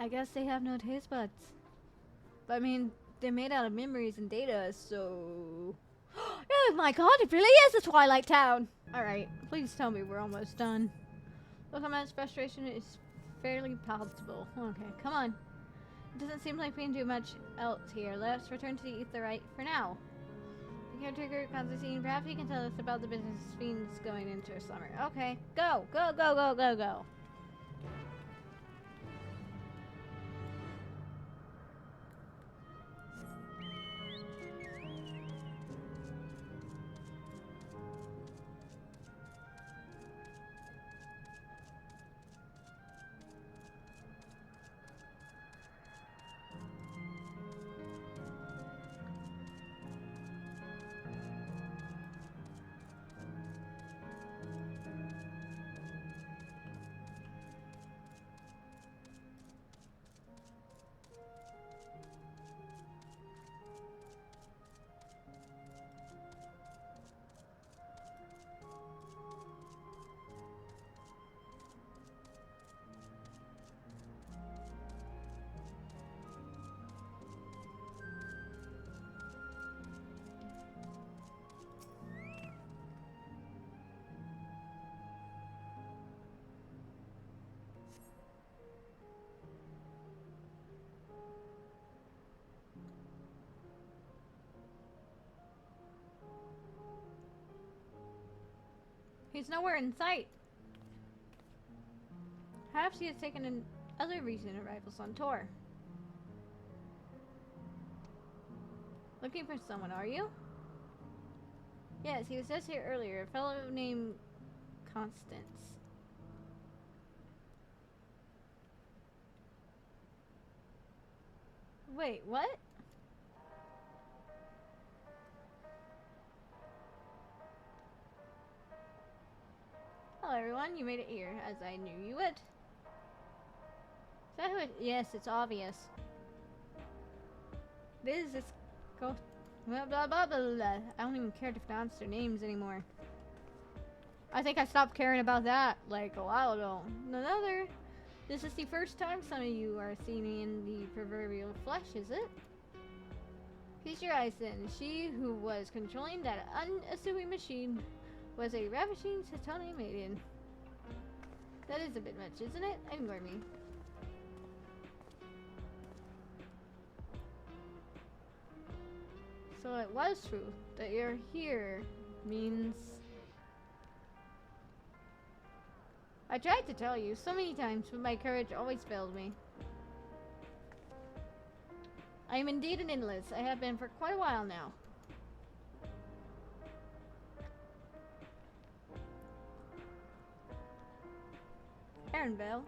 I guess they have no taste buds. But I mean, they're made out of memories and data, so... Oh my god, it really is a Twilight Town! Alright, please tell me we're almost done. Look, man's frustration is fairly palatable. Okay, come on. It doesn't seem like we can do much else here. Let's return to the Etherite for now. The caretaker Constantine, perhaps he can tell us about the business fiends going into summer. Okay, go! Go, go, go, go, go! He's nowhere in sight. Perhaps he has taken other recent arrivals on tour. Looking for someone, are you? Yes, he was just here earlier. A fellow named Constance. Wait, what? Hello everyone, you made it here, as I knew you would. Is that who it— yes, it's obvious. This is go blah blah blah blah blah. I don't even care to pronounce their names anymore. I think I stopped caring about that like a while ago. This is the first time some of you are seeing me in the proverbial flesh, is it? Feast your eyes then. She who was controlling that unassuming machine was a ravishing Satoni maiden. That is a bit much, isn't it? Ignore me. So it was true that you're here means... I tried to tell you so many times, but my courage always failed me. I am indeed an invalid. I have been for quite a while now. Errand bell.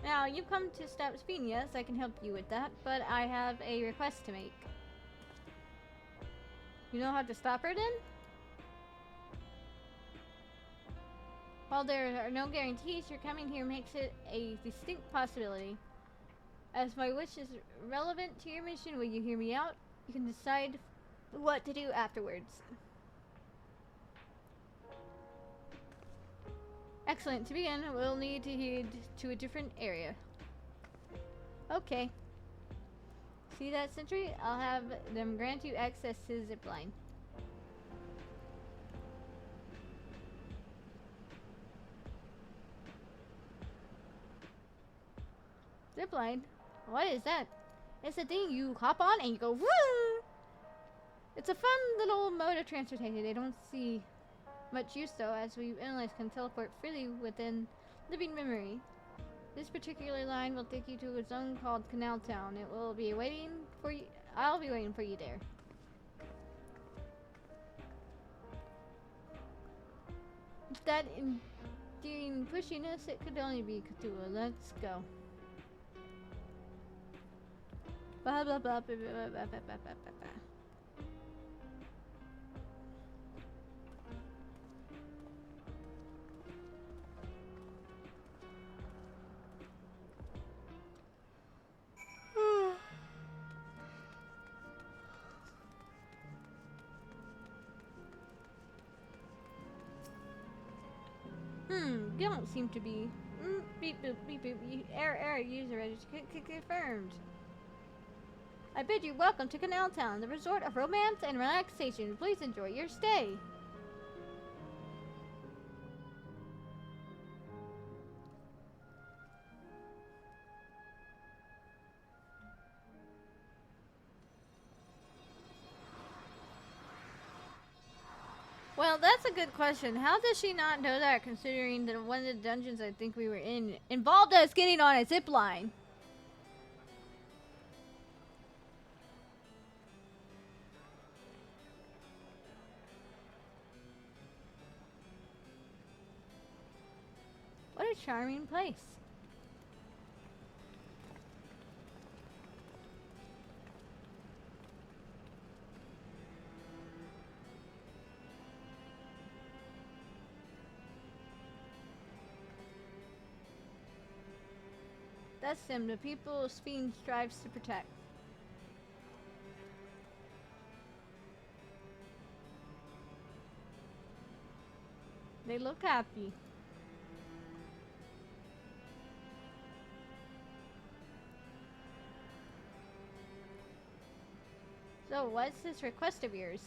Now, you've come to stop speeding, yes, I can help you with that, but I have a request to make. You know how to stop her then? While there are no guarantees, your coming here makes it a distinct possibility. As my wish is relevant to your mission, will you hear me out? You can decide what to do afterwards. Excellent. To begin, we'll need to head to a different area. Okay. See that sentry? I'll have them grant you access to the zipline. Zipline? What is that? It's a thing you hop on and you go woo! It's a fun little mode of transportation. They don't see much use though, as we analysts can teleport freely within living memory. This particular line will take you to a zone called Canal Town. It will be waiting for you. I'll be waiting for you there. If that endearing pushiness, it could only be Cthulhu. Let's go. Blah blah blah blah blah blah blah blah blah blah. You don't seem to be Beep boop, beep boop. Error, user registered. Confirmed. I bid you welcome to Canal Town, the resort of romance and relaxation. Please enjoy your stay. Well, that's a good question. How does she not know that, considering that one of the dungeons I think we were in involved us getting on a zip line? What a charming place. That's them, the people Fiend strives to protect. They look happy. So, what's this request of yours?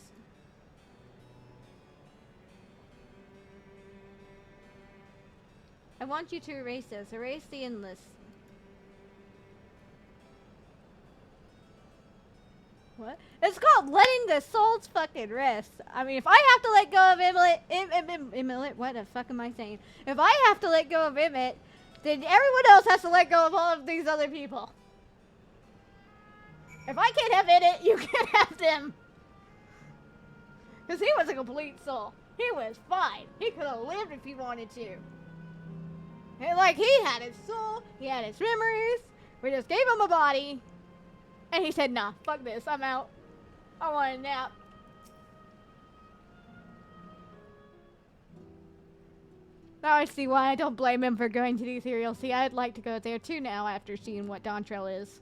I want you to erase this. Erase the endless. What? It's called letting the souls fucking rest. I mean, if I have to let go of Emmett, what the fuck am I saying? If I have to let go of Emmett, then everyone else has to let go of all of these other people. If I can't have Emmett, you can't have them. Because he was a complete soul. He was fine. He could have lived if he wanted to. And like, he had his soul, he had his memories, we just gave him a body. And he said, nah, fuck this, I'm out. I want a nap. Now I see why I don't blame him for going to the Ethereal Sea. I'd like to go there too now after seeing what Dawntrail is.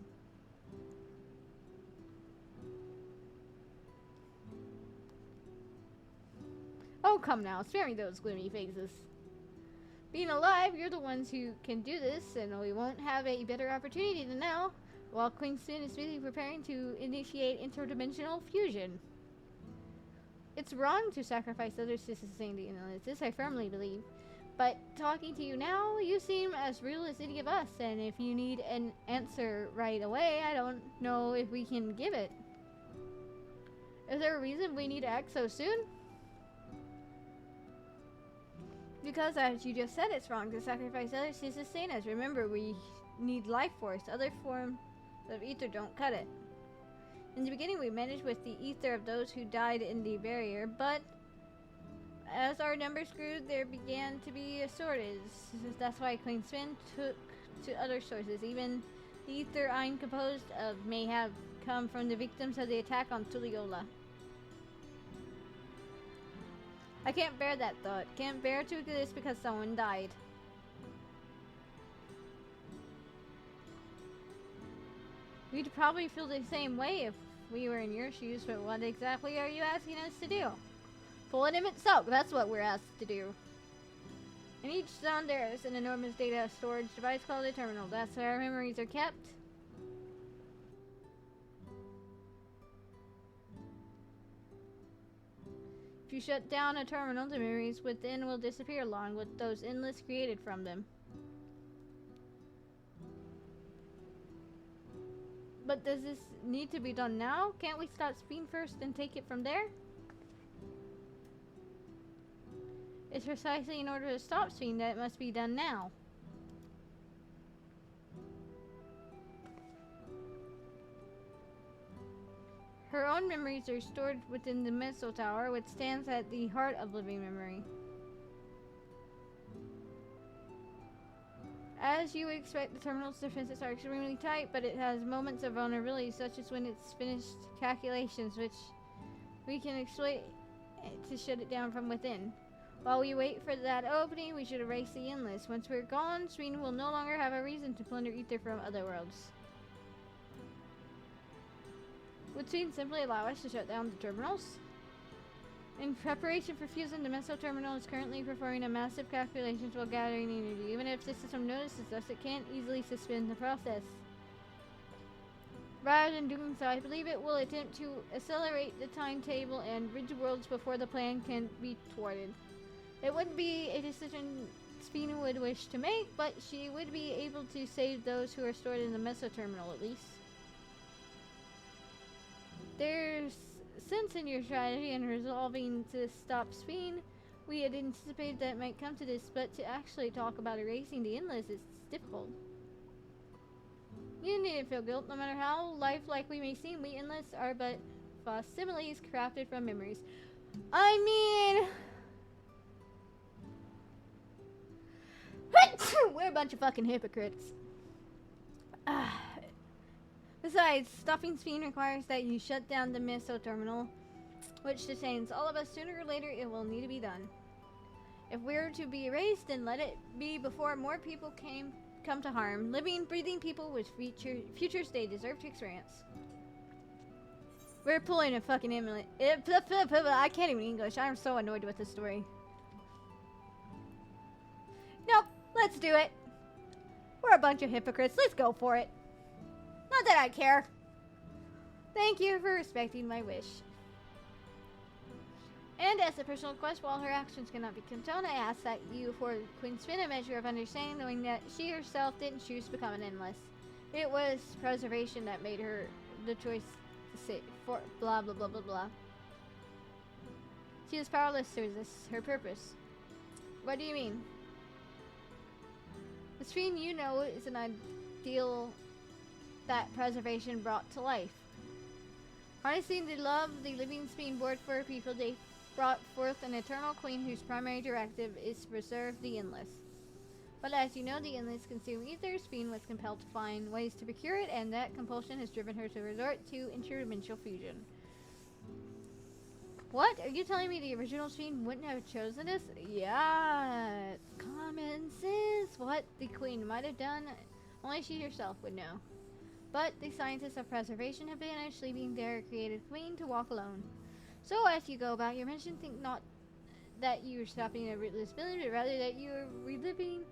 Oh, come now, spare me those gloomy faces. Being alive, you're the ones who can do this, and we won't have a better opportunity than now. While Queen Sin is busy preparing to initiate interdimensional fusion. It's wrong to sacrifice others to sustain the innocence, this I firmly believe. But talking to you now, you seem as real as any of us, and if you need an answer right away, I don't know if we can give it. Is there a reason we need to act so soon? Because as you just said, it's wrong to sacrifice others to sustain us. Remember, we need life force. Other forms of ether don't cut it. In the beginning, we managed with the ether of those who died in the barrier, but as our numbers grew, there began to be a shortage. That's why Queen Spin took to other sources. Even the ether I'm composed of may have come from the victims of the attack on Tuliola. I can't bear that thought. Can't bear to exist because someone died. We'd probably feel the same way if we were in your shoes, but what exactly are you asking us to do? Pull an image soak, that's what we're asked to do. In each zone there is an enormous data storage device called a terminal. That's where our memories are kept. If you shut down a terminal, the memories within will disappear along with those endless created from them. But does this need to be done now? Can't we start Spin first and take it from there? It's precisely in order to stop Spin that it must be done now. Her own memories are stored within the Meso Tower, which stands at the heart of living memory. As you would expect, the terminal's defenses are extremely tight, but it has moments of vulnerability, such as when it's finished calculations, which we can exploit to shut it down from within. While we wait for that opening, we should erase the endless. Once we're gone, Sweden will no longer have a reason to plunder ether from other worlds. Would Sweden simply allow us to shut down the terminals? In preparation for fusing, the Meso terminal is currently performing a massive calculations while gathering energy. Even if the system notices us, it can't easily suspend the process. Rather than doing so, I believe it will attempt to accelerate the timetable and rid the worlds before the plan can be thwarted. It wouldn't be a decision Spina would wish to make, but she would be able to save those who are stored in the Meso terminal at least. There's sense in your strategy in resolving to stop Spin. We had anticipated that it might come to this, but to actually talk about erasing the endless is difficult. You needn't feel guilt. No matter how lifelike we may seem, we endless are but facsimiles crafted from memories. I mean... we're a bunch of fucking hypocrites. Besides, stopping Spin requires that you shut down the Meso terminal, which detains all of us. Sooner or later, it will need to be done. If we're to be erased, then let it be before more people come to harm. Living, breathing people with futures they deserve to experience. We're pulling a fucking emulate. I can't even English. I'm so annoyed with this story. Nope, let's do it. We're a bunch of hypocrites. Let's go for it. Not that I care. Thank you for respecting my wish. And as a personal request, while her actions cannot be condoned, I ask that you afford Queen Spin a measure of understanding, knowing that she herself didn't choose to become an endless. It was preservation that made her the choice to say for blah blah blah blah blah. She is powerless to resist her purpose. What do you mean? The Spin you know is an ideal that preservation brought to life. Harnessing the love the living Spin bore for her people, they brought forth an eternal queen whose primary directive is to preserve the endless. But as you know, the endless consume ether. Spin was compelled to find ways to procure it, and that compulsion has driven her to resort to interdimensional fusion. What? Are you telling me the original Spin wouldn't have chosen this? Yeah, common sense. What the queen might have done, only she herself would know. But the scientists of preservation have vanished, leaving their created queen to walk alone. So as you go about your mission, think not that you are stopping a rootless village, but rather that you are relieving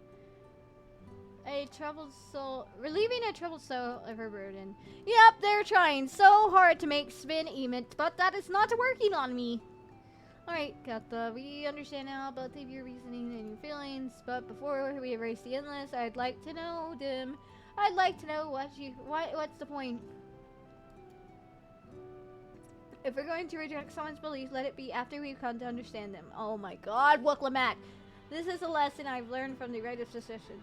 a troubled soul of her burden. Yep, they're trying so hard to make Spin emit, but that is not working on me. Alright, Katha, we understand now both of your reasoning and your feelings, but before we erase the endless, I'd like to know them. I'd like to know what's the point? If we're going to reject someone's belief, let it be after we've come to understand them. Oh my god, Wooklamat! This is a lesson I've learned from the Rite of Secession.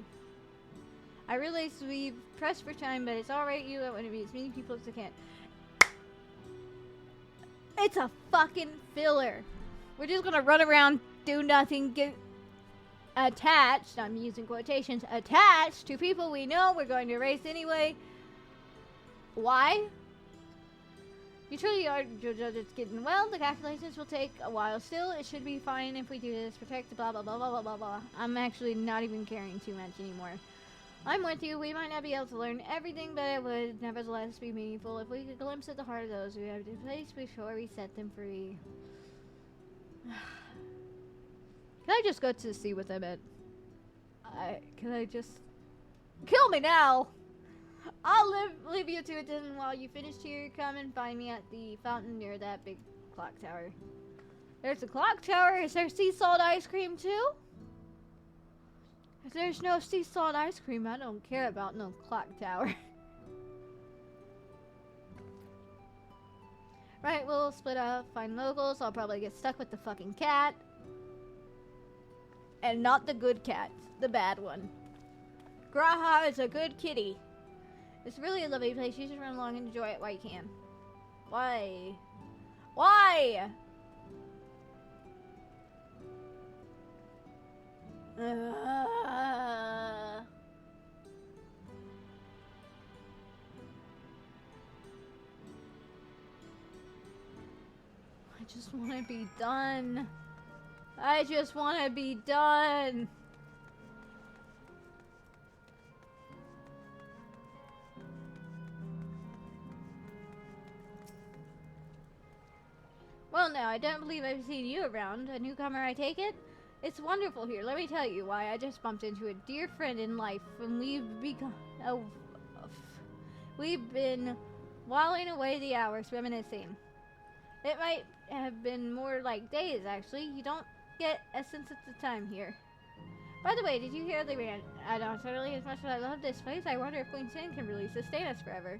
I realize we've pressed for time, but it's alright, you don't want to be as many people as I can. It's a fucking filler. We're just gonna run around, do nothing, get attached, I'm using quotations, attached to people we know we're going to erase anyway. Why? You truly are it's getting well. The calculations will take a while still. It should be fine if we do this. Protect the blah blah blah blah blah blah blah. I'm actually not even caring too much anymore. I'm with you. We might not be able to learn everything, but it would nevertheless be meaningful if we could glimpse at the heart of those we have displaced before we set them free. Can I just go to see what I meant? Can I just... Kill me now! I'll leave you to it then. While you finish here, come and find me at the fountain near that big clock tower. There's a clock tower. Is there sea salt ice cream too? If there's no sea salt ice cream, I don't care about no clock tower. Right, we'll split up, find locals. I'll probably get stuck with the fucking cat. And not the good cat, the bad one. Graha is a good kitty. It's really a lovely place. You should run along and enjoy it while you can. Why? Why? I just want to be done. I just want to be done. Well, Well, no, I don't believe I've seen you around. A newcomer, I take it? It's wonderful here. Let me tell you why. I just bumped into a dear friend in life, and we've been whiling away the hours reminiscing. It might have been more like days, actually. You don't get a sense of the time here. By the way, did you hear the rant? I don't totally. As much as I love this place, I wonder if Queen Sin can really sustain us forever.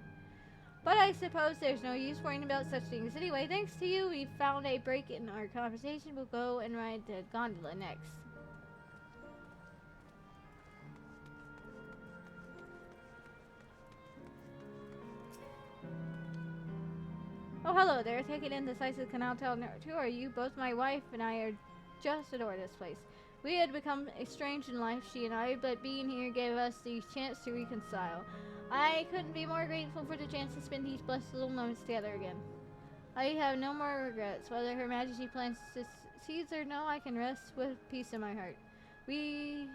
But I suppose there's no use worrying about such things anyway. Thanks to you, we found a break in our conversation. We'll go and ride the gondola next. Oh, hello there. Taking in the sights of Canal Town tour. You, both my wife and I, are just adore this place. We had become estranged in life, she and I, but being here gave us the chance to reconcile. I couldn't be more grateful for the chance to spend these blessed little moments together again. I have no more regrets. Whether Her Majesty plans to seize or no, I can rest with peace in my heart. We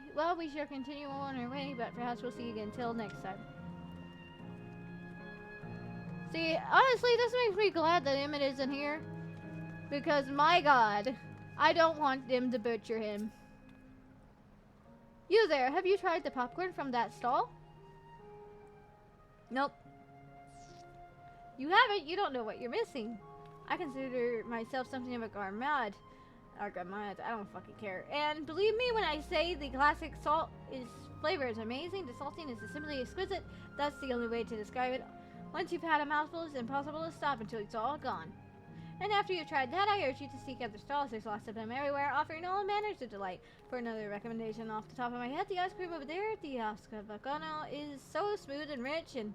shall continue on our way, but perhaps we'll see you again. Till next time. See, honestly, this makes me glad that Emmett isn't here. Because, my god, I don't want them to butcher him. You there, have you tried the popcorn from that stall? Nope. You haven't? You don't know what you're missing. I consider myself something of a gourmet. I don't fucking care. And believe me when I say the classic flavor is amazing. The saltiness is simply exquisite. That's the only way to describe it. Once you've had a mouthful, it's impossible to stop until it's all gone. And after you've tried that, I urge you to seek other stalls. There's lots of them everywhere, offering all manners of delight. For another recommendation off the top of my head, the ice cream over there at the Oscavacano is so smooth and rich, and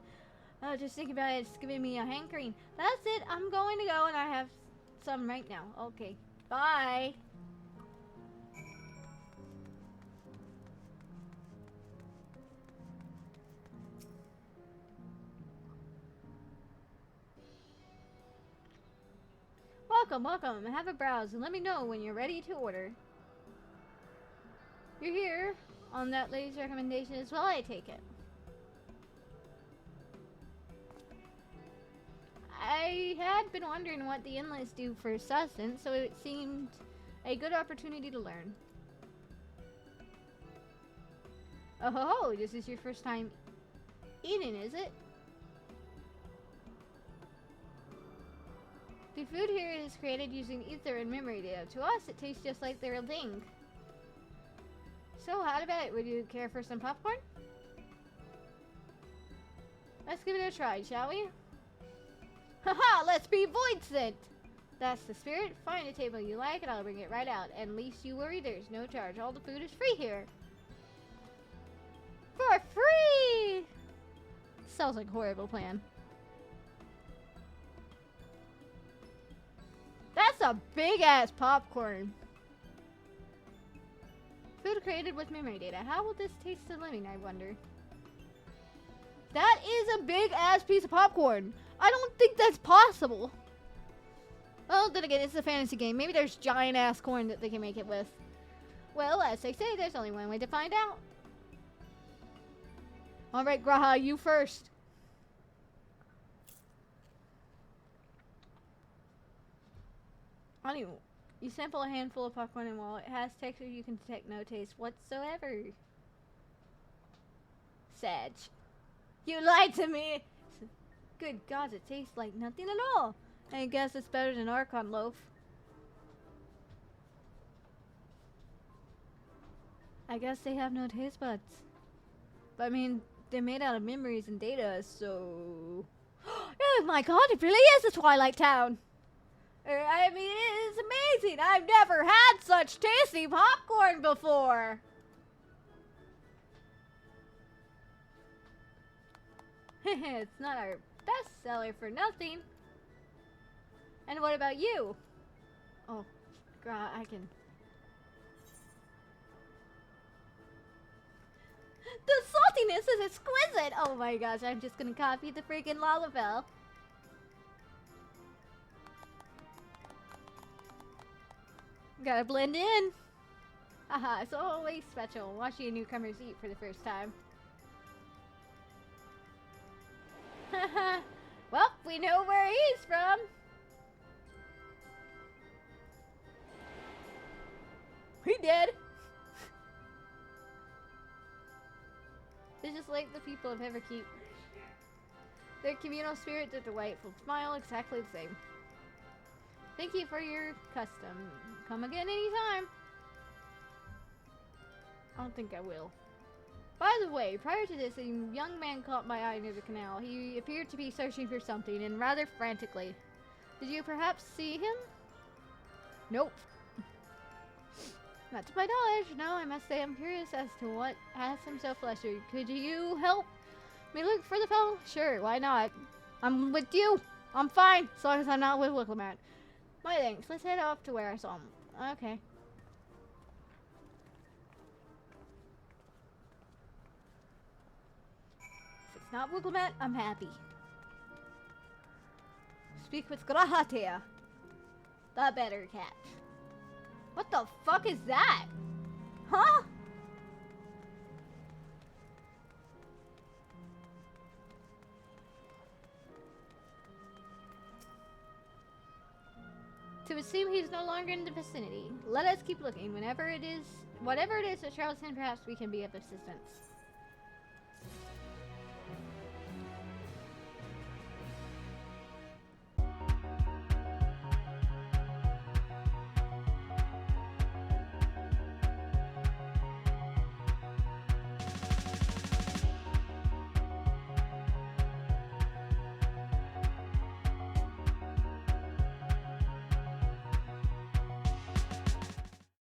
just thinking about it, it's giving me a hankering. That's it. I'm going to go, and I have some right now. Okay. Bye. Welcome. Have a browse and let me know when you're ready to order. You're here on that lady's recommendation as well, I take it. I had been wondering what the endless do for sustenance, so it seemed a good opportunity to learn. Oh ho ho, this is your first time eating, is it? The food here is created using ether and memory data. To us, it tastes just like the real thing. So, how about it? Would you care for some popcorn? Let's give it a try, shall we? Haha, let's be voidsent! That's the spirit. Find a table you like and I'll bring it right out. And least you worry, there's no charge. All the food is free here. For free! Sounds like a horrible plan. That's a big ass popcorn. Food created with memory data. How will this taste to living, I wonder? That is a big ass piece of popcorn. I don't think that's possible. Well, then again, it's a fantasy game. Maybe there's giant ass corn that they can make it with. Well, as they say, there's only one way to find out. Alright, Graha, you first. Anyway, you sample a handful of popcorn and while it has texture, you can detect no taste whatsoever. Sag. You lied to me! Good God, it tastes like nothing at all. I guess it's better than Archon loaf. I guess they have no taste buds. But I mean, they're made out of memories and data, so... Oh my god, it really is the Twilight Town! I mean, it is amazing! I've never had such tasty popcorn before! It's not our best seller for nothing. And what about you? Oh, God, I can... The saltiness is exquisite! Oh my gosh, I'm just gonna copy the freaking Lalafell. Gotta blend in. Haha, it's always special watching newcomers eat for the first time. Haha, well, we know where he's from. He did. They're just like the people of Everkeep. Their communal spirit, their delightful smile, exactly the same. Thank you for your custom. Come again anytime. I don't think I will. By the way, prior to this, a young man caught my eye near the canal. He appeared to be searching for something, and rather frantically. Did you perhaps see him? Nope. Not to my knowledge. No, I must say I'm curious as to what has him so flustered. Could you help me look for the fellow? Sure, why not? I'm with you. I'm fine, as long as I'm not with Wickleman. My thanks. Let's head off to where I saw him. Okay. If it's not Wickleman, I'm happy. Speak with Reinetier, the better cat. What the fuck is that? Huh? To assume he's no longer in the vicinity. Let us keep looking. Whatever it is that travels in, perhaps we can be of assistance.